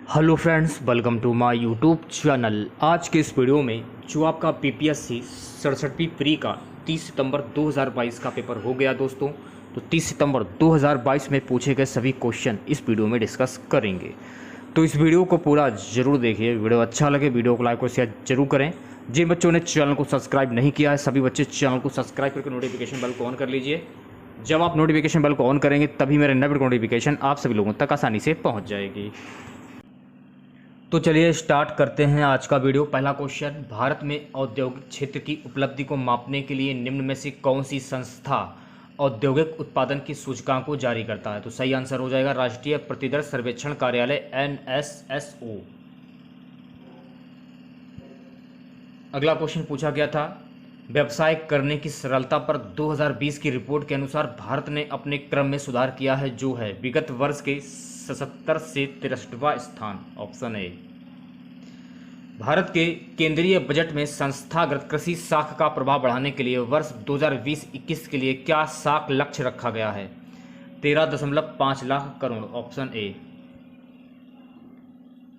Hello friends, welcome to my YouTube channel. आज के इस वीडियो में जो आपका पीपीएससी 67वीं प्री का 30 सितंबर 2022 का पेपर हो गया दोस्तों। तो 30 सितंबर 2022 में पूछे गए सभी क्वेश्चन इस वीडियो में डिस्कस करेंगे। तो इस वीडियो को पूरा ज़रूर देखिए। वीडियो अच्छा लगे वीडियो को लाइक और शेयर जरूर करें। जिन बच्चों ने चैनल को सब्सक्राइब नहीं किया है सभी बच्चे चैनल को सब्सक्राइब करके नोटिफिकेशन बेल को ऑन कर लीजिए। जब आप नोटिफिकेशन बेल को ऑन करेंगे तभी मेरे नए नोटिफिकेशन आप सभी लोगों तक आसानी से पहुँच जाएगी। तो चलिए स्टार्ट करते हैं आज का वीडियो। पहला क्वेश्चन, भारत में औद्योगिक क्षेत्र की उपलब्धि को मापने के लिए निम्न में से कौन सी संस्था औद्योगिक उत्पादन की सूचकांक को जारी करता है? तो सही आंसर हो जाएगा राष्ट्रीय प्रतिदर्श सर्वेक्षण कार्यालय NSSO। अगला क्वेश्चन पूछा गया था, व्यवसाय करने की सरलता पर 2020 की रिपोर्ट के अनुसार भारत ने अपने क्रम में सुधार किया है, जो है विगत वर्ष के 77 से 63वां स्थान। Option A. भारत के केंद्रीय बजट में संस्थागत कृषि साख का प्रभाव बढ़ाने के लिए वर्ष 2020-21 के लिए क्या साख लक्ष्य रखा गया है? 13.5 लाख करोड़। Option A.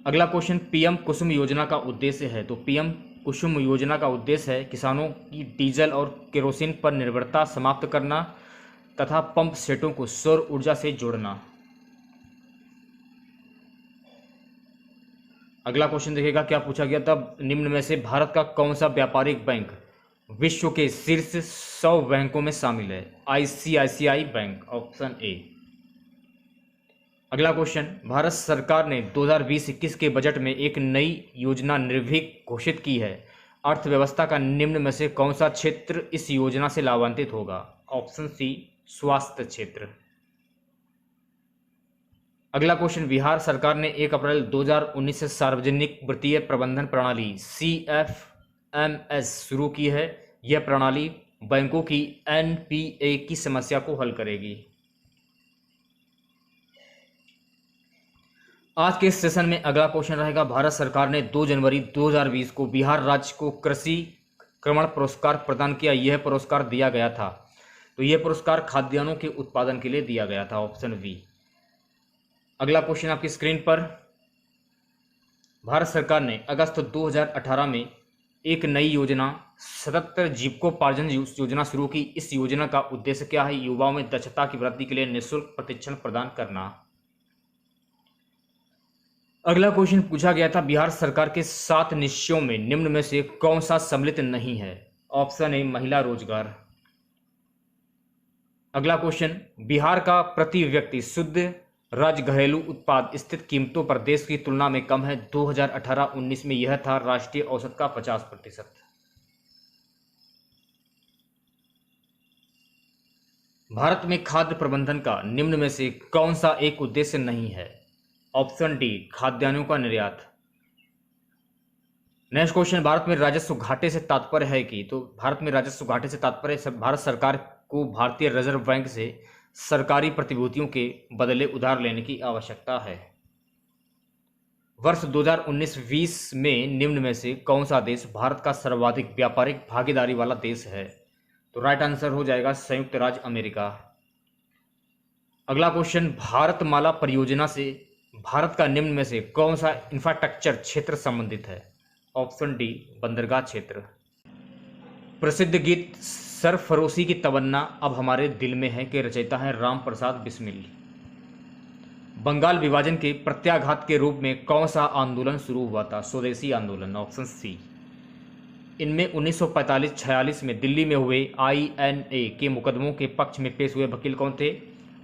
अगला क्वेश्चन, पीएम कुसुम योजना का उद्देश्य है। तो पीएम कुसुम योजना का उद्देश्य है किसानों की डीजल और केरोसिन पर निर्भरता समाप्त करना तथा पंप सेटों को सौर ऊर्जा से जोड़ना। अगला क्वेश्चन देखिएगा क्या पूछा गया था, निम्न में से भारत का कौन सा व्यापारिक बैंक विश्व के शीर्ष 100 बैंकों में शामिल है? ICICI bank. Option A. अगला क्वेश्चन, भारत सरकार ने 2020-21 के बजट में एक नई योजना निर्भीक घोषित की है। अर्थव्यवस्था का निम्न में से कौन सा क्षेत्र इस योजना से लाभान्वित होगा? ऑप्शन सी, स्वास्थ्य क्षेत्र। अगला क्वेश्चन, बिहार सरकार ने 1 अप्रैल 2019 से सार्वजनिक वित्तीय प्रबंधन प्रणाली CFMS शुरू की है। यह प्रणाली बैंकों की NPA की समस्या को हल करेगी। आज के सेशन में अगला क्वेश्चन रहेगा, भारत सरकार ने 2 जनवरी 2020 को बिहार राज्य को कृषि क्रमण पुरस्कार प्रदान किया। यह पुरस्कार दिया गया था, तो यह पुरस्कार खाद्यान्नों के उत्पादन के लिए दिया गया था। Option B. अगला क्वेश्चन आपकी स्क्रीन पर, भारत सरकार ने अगस्त 2018 में एक नई योजना 77 जीविकोपार्जन योजना शुरू की। इस योजना का उद्देश्य क्या है? युवाओं में दक्षता की वृद्धि के लिए निःशुल्क प्रशिक्षण प्रदान करना। अगला क्वेश्चन पूछा गया था, बिहार सरकार के 7 निश्चयों में निम्न में से कौन सा सम्मिलित नहीं है? ऑप्शन ए, महिला रोजगार। अगला क्वेश्चन, बिहार का प्रति व्यक्ति शुद्ध राज्य घरेलू उत्पाद स्थित कीमतों पर देश की तुलना में कम है। 2018-19 में यह था राष्ट्रीय औसत का 50%। भारत में खाद्य प्रबंधन का निम्न में से कौन सा एक उद्देश्य नहीं है? ऑप्शन डी, खाद्यान्नों का निर्यात। नेक्स्ट क्वेश्चन, भारत में राजस्व घाटे से तात्पर्य है कि? तो भारत में राजस्व घाटे से तात्पर्य भारत सरकार को भारतीय रिजर्व बैंक से सरकारी प्रतिभूतियों के बदले उधार लेने की आवश्यकता है। वर्ष 2019-20 में निम्न में से कौन सा देश भारत का सर्वाधिक व्यापारिक भागीदारी वाला देश है? तो राइट आंसर हो जाएगा संयुक्त राज्य अमेरिका। अगला क्वेश्चन, भारतमाला परियोजना से भारत का निम्न में से कौन सा इंफ्रास्ट्रक्चर क्षेत्र संबंधित है? ऑप्शन डी, बंदरगाह क्षेत्र। प्रसिद्ध गीत सरफरोशी की तमन्ना अब हमारे दिल में है के रचयिता हैं राम प्रसाद बिस्मिल। बंगाल विभाजन के प्रत्याघात के रूप में कौन सा आंदोलन शुरू हुआ था? स्वदेशी आंदोलन। Option C. इनमें 1945-46 में दिल्ली में हुए INA के मुकदमों के पक्ष में पेश हुए वकील कौन थे?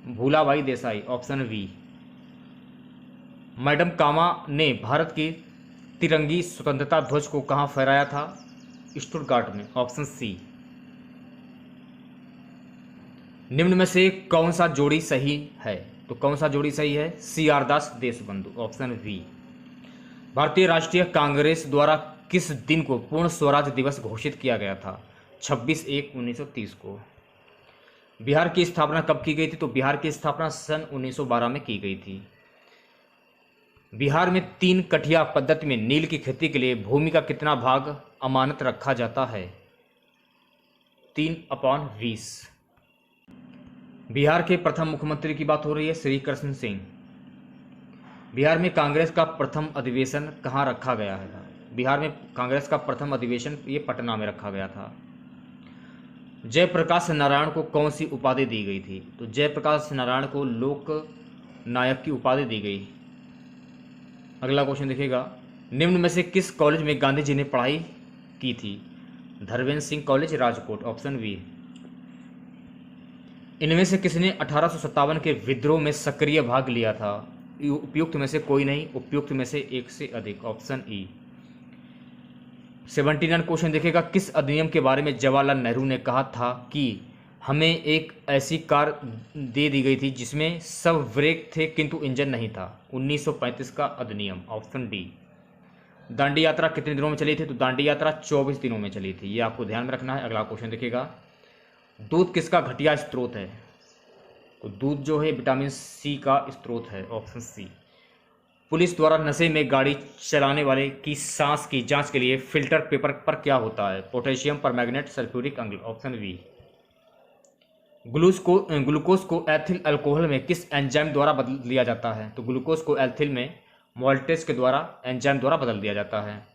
Bhulabhai Desai. Option B. Madam Cama ने भारत की तिरंगी स्वतंत्रता ध्वज को कहां फहराया था? स्टुटगार्ट में। Option C. निम्न में से कौन सा जोड़ी सही है? तो कौन सा जोड़ी सही है? CR Das Deshbandhu. Option B. भारतीय राष्ट्रीय कांग्रेस द्वारा किस दिन को पूर्ण स्वराज दिवस घोषित किया गया था? 26/1/1930 को। बिहार की स्थापना कब की गई थी? तो बिहार की स्थापना सन 1912 में की गई थी। बिहार में 3 कठिया पद्धति में नील की खेती के लिए भूमि का कितना भाग अमानत रखा जाता है? 3/20। बिहार के प्रथम मुख्यमंत्री की बात हो रही है, श्री कृष्ण सिंह। बिहार में कांग्रेस का प्रथम अधिवेशन कहाँ रखा गया है? बिहार में कांग्रेस का प्रथम अधिवेशन ये पटना में रखा गया था। जयप्रकाश नारायण को कौन सी उपाधि दी गई थी? तो जयप्रकाश नारायण को लोक नायक की उपाधि दी गई। अगला क्वेश्चन देखिएगा, निम्न में से किस कॉलेज में गांधी जी ने पढ़ाई की थी? Dharmendra Singh college, Rajkot, option B. इनमें से किसने 1857 के विद्रोह में सक्रिय भाग लिया था? उपयुक्त में से कोई नहीं, उपयुक्त में से एक से अधिक, ऑप्शन ई। 79 क्वेश्चन देखिएगा, किस अधिनियम के बारे में जवाहरलाल नेहरू ने कहा था कि हमें एक ऐसी कार दे दी गई थी जिसमें सब ब्रेक थे किंतु इंजन नहीं था? 1935 का अधिनियम, ऑप्शन डी। दांडी यात्रा कितने दिनों में चली थी? तो दांडी यात्रा 24 दिनों में चली थी, ये आपको ध्यान में रखना है। अगला क्वेश्चन देखिएगा, दूध किसका घटिया स्रोत है? तो दूध जो है विटामिन सी का स्रोत है, ऑप्शन सी। पुलिस द्वारा नशे में गाड़ी चलाने वाले की सांस की जांच के लिए फिल्टर पेपर पर क्या होता है? पोटेशियम परमैंगनेट, सल्फ्यूरिक अम्ल, ऑप्शन बी। ग्लूकोज को एथिल अल्कोहल में किस एंजाइम द्वारा बदल दिया जाता है? तो ग्लूकोज को एथिल में मोल्टेज के द्वारा एंजाइम द्वारा बदल दिया जाता है।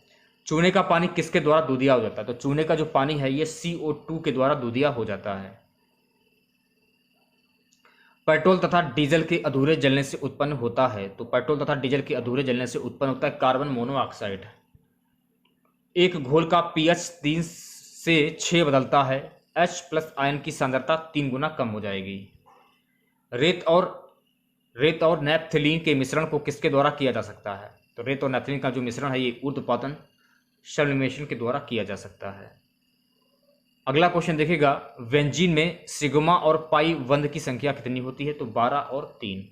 चूने का पानी किसके द्वारा दूधिया हो जाता है? तो चूने का जो पानी है ये CO2 के द्वारा दूधिया हो जाता है। पेट्रोल तथा डीजल के अधूरे जलने से उत्पन्न होता है? तो पेट्रोल तथा डीजल के अधूरे जलने से उत्पन्न होता है कार्बन मोनोऑक्साइड। एक घोल का pH 3 से 6 बदलता है, H+ आयन की सांद्रता 3 गुना कम हो जाएगी। रेत और नैप्थलीन के मिश्रण को किसके द्वारा किया जा सकता है? तो रेत और नैप्थलीन का जो मिश्रण है ये ऊर्ध्वपातन सब्लिमेशन के द्वारा किया जा सकता है। अगला क्वेश्चन देखिएगा, बेंजीन में सिग्मा और पाई बंध की संख्या कितनी होती है? तो 12 और 3।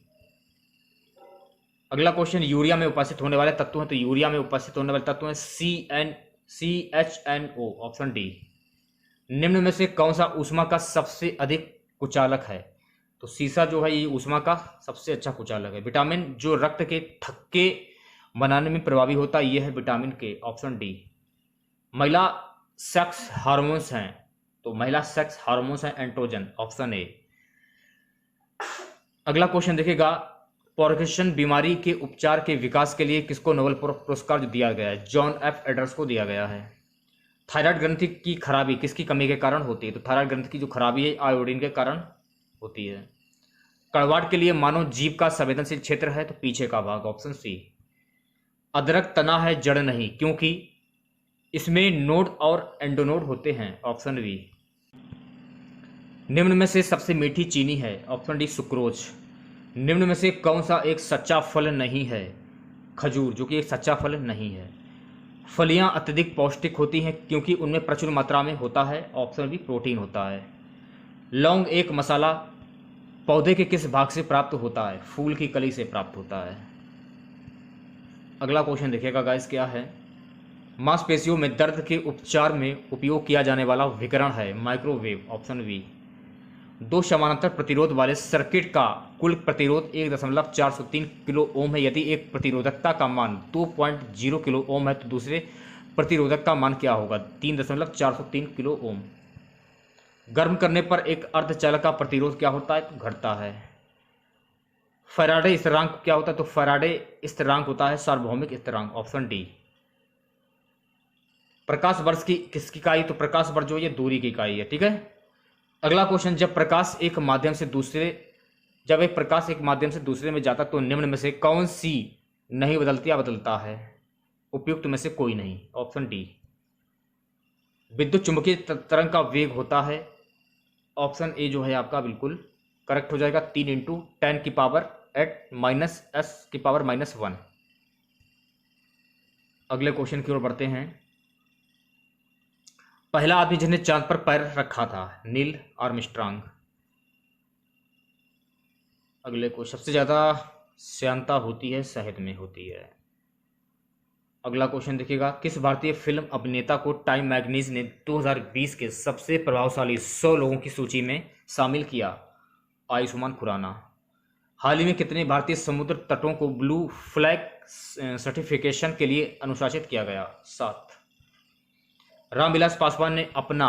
अगला क्वेश्चन, यूरिया में उपस्थित होने वाले तत्व हैं? तो यूरिया में उपस्थित होने वाले तत्व हैं CHNO, ऑप्शन डी। निम्न में से कौन सा ऊष्मा का सबसे अधिक कुचालक है? तो सीसा जो है ये ऊष्मा का सबसे अच्छा कुचालक है। विटामिन जो रक्त के थक्के बनाने में प्रभावी होता है ये है विटामिन के, ऑप्शन डी। महिला सेक्स हार्मोन्स हैं? तो महिला सेक्स हार्मोन्स हैं एंड्रोजन, ऑप्शन ए। अगला क्वेश्चन देखिएगा, पार्किंसन बीमारी के उपचार के विकास के लिए किसको नोबेल पुरस्कार दिया गया है? John F. एडर्स को दिया गया है। थायराइड ग्रंथि की खराबी किसकी कमी के कारण होती है? तो थायराइड ग्रंथि की जो खराबी है आयोडीन के कारण होती है। कड़वाहट के लिए मानव जीव का संवेदनशील क्षेत्र है? तो पीछे का भाग, ऑप्शन सी। अदरक तना है जड़ नहीं, क्योंकि इसमें नोड और एंडोनोड होते हैं, ऑप्शन बी। निम्न में से सबसे मीठी चीनी है? Option D sucrose. निम्न में से कौन सा एक सच्चा फल नहीं है? खजूर, जो कि एक सच्चा फल नहीं है। फलियां अत्यधिक पौष्टिक होती हैं क्योंकि उनमें प्रचुर मात्रा में होता है, ऑप्शन बी प्रोटीन होता है। लौंग एक मसाला पौधे के किस भाग से प्राप्त होता है? फूल की कली से प्राप्त होता है। अगला क्वेश्चन देखिएगा गाइस, क्या है? मांसपेशियों में दर्द के उपचार में उपयोग किया जाने वाला विकिरण है माइक्रोवेव, ऑप्शन बी। दो समानांतर प्रतिरोध वाले सर्किट का कुल प्रतिरोध 1.403 किलो ओम है। यदि एक प्रतिरोधकता का मान 2.0 किलो ओम है तो दूसरे प्रतिरोधक का मान क्या होगा? 3.403 किलो ओम। गर्म करने पर एक अर्धचालक का प्रतिरोध क्या होता है? तो घटता है। फैराडे स्थिरांक क्या होता है? तो फैराडे स्थिरांक होता है सार्वभौमिक स्थिरांक, ऑप्शन डी। प्रकाश वर्ष की किसकी इकाई? तो प्रकाश वर्ष जो ये दूरी की इकाई है, ठीक है। अगला क्वेश्चन, जब एक प्रकाश एक माध्यम से दूसरे में जाता तो निम्न में से कौन सी नहीं बदलती या बदलता है? उपयुक्त में से कोई नहीं, ऑप्शन डी। विद्युत चुंबकीय तरंग का वेग होता है, ऑप्शन ए जो है आपका बिल्कुल करेक्ट हो जाएगा, 3 × 10⁻⁻⁻1। अगले क्वेश्चन की ओर बढ़ते हैं। पहला आदमी जिसने चांद पर पैर रखा था? Neil Armstrong. अगले को, सबसे ज़्यादा श्यानता होती है शहद में होती है। अगला क्वेश्चन देखिएगा, किस भारतीय फिल्म अभिनेता को टाइम मैगजीन ने 2020 के सबसे प्रभावशाली 100 लोगों की सूची में शामिल किया? आयुष्मान खुराना। हाल ही में कितने भारतीय समुद्र तटों को ब्लू फ्लैग सर्टिफिकेशन के लिए अनुशासित किया गया? 7। रामविलास पासवान ने अपना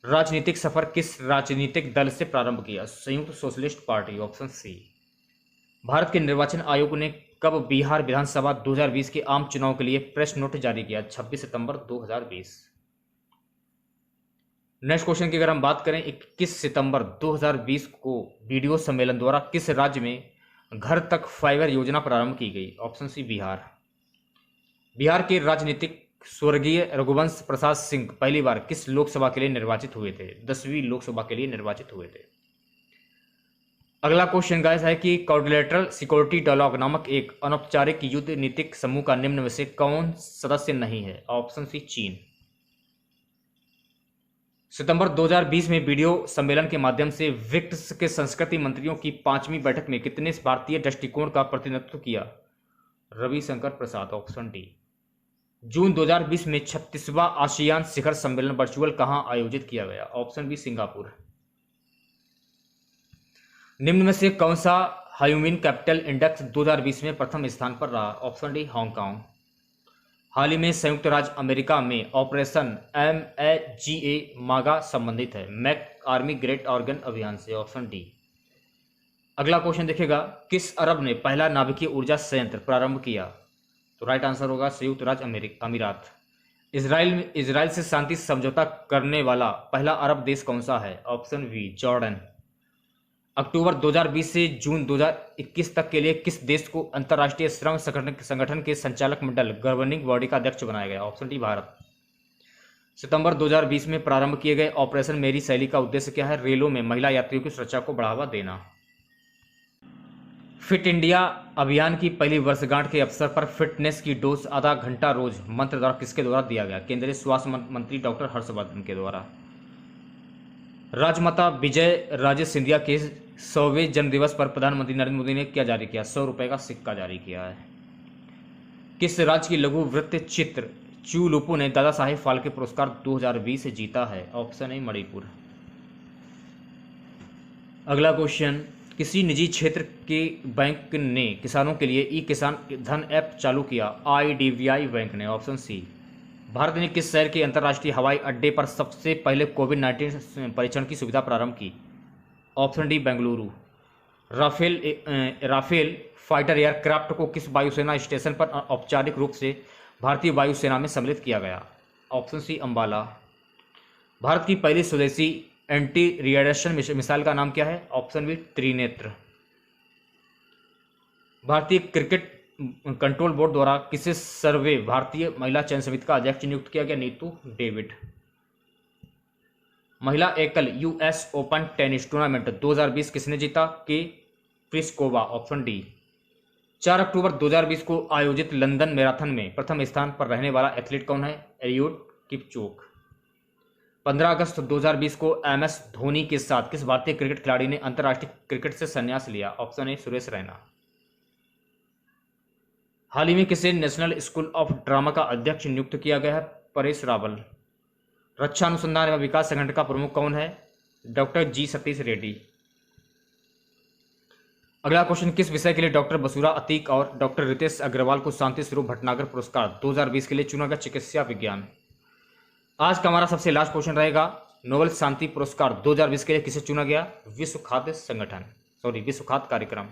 राजनीतिक सफर किस राजनीतिक दल से प्रारंभ किया? Samyukta socialist party, option C. Bharat के निर्वाचन आयोग ने कब बिहार विधानसभा 2020 के आम चुनाव के लिए प्रेस नोट जारी किया? 26 सितंबर 2020। नेक्स्ट क्वेश्चन की अगर हम बात करें, 21 सितंबर 2020 को वीडियो सम्मेलन द्वारा किस राज्य में घर तक फाइबर योजना प्रारंभ की गई? Option C Bihar. बिहार के राजनीतिक स्वर्गीय रघुवंश प्रसाद सिंह पहली बार किस लोकसभा के लिए निर्वाचित हुए थे? 10वीं लोकसभा के लिए निर्वाचित हुए थे। अगला क्वेश्चन गाइस है कि क्वाड्रिलेटरल सिक्योरिटी डायलॉग नामक एक अनौपचारिक युद्ध नीतिक समूह का निम्न में से कौन सदस्य नहीं है? ऑप्शन सी चीन। सितंबर 2020 में वीडियो सम्मेलन के माध्यम से ब्रिक्स के संस्कृति मंत्रियों की 5वीं बैठक में कितने भारतीय दृष्टिकोण का प्रतिनिधित्व किया? रविशंकर प्रसाद। Option D. जून 2020 में 36वां आसियान शिखर सम्मेलन वर्चुअल कहां आयोजित किया गया? Option B Singapore. निम्न में से कौन सा ह्यूमन कैपिटल इंडेक्स 2020 में प्रथम स्थान पर रहा? Option D Hong Kong. हाल ही में संयुक्त राज्य अमेरिका में ऑपरेशन MAGA मागा संबंधित है मैक आर्मी ग्रेट ऑर्गन अभियान से। Option D. अगला क्वेश्चन देखिएगा, किस अरब ने पहला नाभिकीय ऊर्जा संयंत्र प्रारंभ किया? तो राइट आंसर होगा संयुक्त राज्य अमीरात। इजराइल से शांति समझौता करने वाला पहला अरब देश कौन सा है? Option B Jordan. अक्टूबर 2020 से जून 2021 तक के लिए किस देश को अंतर्राष्ट्रीय श्रम संगठन के संचालक मंडल गवर्निंग बॉडी का अध्यक्ष बनाया गया? Option D Bharat. सितंबर 2020 में प्रारंभ किए गए ऑपरेशन मेरी शैली का उद्देश्य क्या है? रेलों में महिला यात्रियों की सुरक्षा को बढ़ावा देना। फिट इंडिया अभियान की पहली वर्षगांठ के अवसर पर फिटनेस की डोज आधा घंटा रोज मंत्र द्वारा किसके द्वारा दिया गया? केंद्रीय स्वास्थ्य मंत्री डॉक्टर हर्षवर्धन के द्वारा। राजमाता विजय राजे सिंधिया के 100वें जन्मदिवस पर प्रधानमंत्री नरेंद्र मोदी ने क्या जारी किया? 100 रुपए का सिक्का जारी किया है। किस राज्य की लघु वृत्त चित्र चू लुपू ने दादा साहेब फाल्के पुरस्कार 2020 जीता है? Option A Manipur. अगला क्वेश्चन, किसी निजी क्षेत्र के बैंक ने किसानों के लिए ई किसान धन ऐप चालू किया? IDBI बैंक ने। Option C. भारत ने किस शहर के अंतर्राष्ट्रीय हवाई अड्डे पर सबसे पहले कोविड-19 परीक्षण की सुविधा प्रारंभ की? Option D Bengaluru. Rafale fighter aircraft को किस वायुसेना स्टेशन पर औपचारिक रूप से भारतीय वायुसेना में सम्मिलित किया गया? Option C Ambala. भारत की पहली स्वदेशी एंटी रेडिएशन मिसाइल का नाम क्या है? Option B Trinetra. भारतीय क्रिकेट कंट्रोल बोर्ड द्वारा किसे सर्वे भारतीय महिला चयन समिति का अध्यक्ष नियुक्त किया गया? नीतू डेविड। महिला एकल US ओपन टेनिस टूर्नामेंट 2020 किसने जीता? के प्लिस्कोवा। Option D. 4 अक्टूबर 2020 को आयोजित लंदन मैराथन में प्रथम स्थान पर रहने वाला एथलीट कौन है? एलियूड किपचोक। 15 अगस्त 2020 को MS धोनी के साथ किस भारतीय क्रिकेट खिलाड़ी ने अंतर्राष्ट्रीय क्रिकेट से संन्यास लिया? Option A Suresh Raina. हाल ही में किसे नेशनल स्कूल ऑफ ड्रामा का अध्यक्ष नियुक्त किया गया है? परेश रावल। रक्षा अनुसंधान एवं विकास संगठन का प्रमुख कौन है? Doctor G Satish Reddy. अगला क्वेश्चन, किस विषय के लिए डॉक्टर बसुरा अतीक और डॉक्टर रितेश अग्रवाल को शांति स्वरूप भटनागर पुरस्कार 2020 के लिए चुना गया? चिकित्सा विज्ञान। आज का हमारा सबसे लास्ट क्वेश्चन रहेगा, नोबेल शांति पुरस्कार 2020 के लिए किसे चुना गया? विश्व खाद्य कार्यक्रम।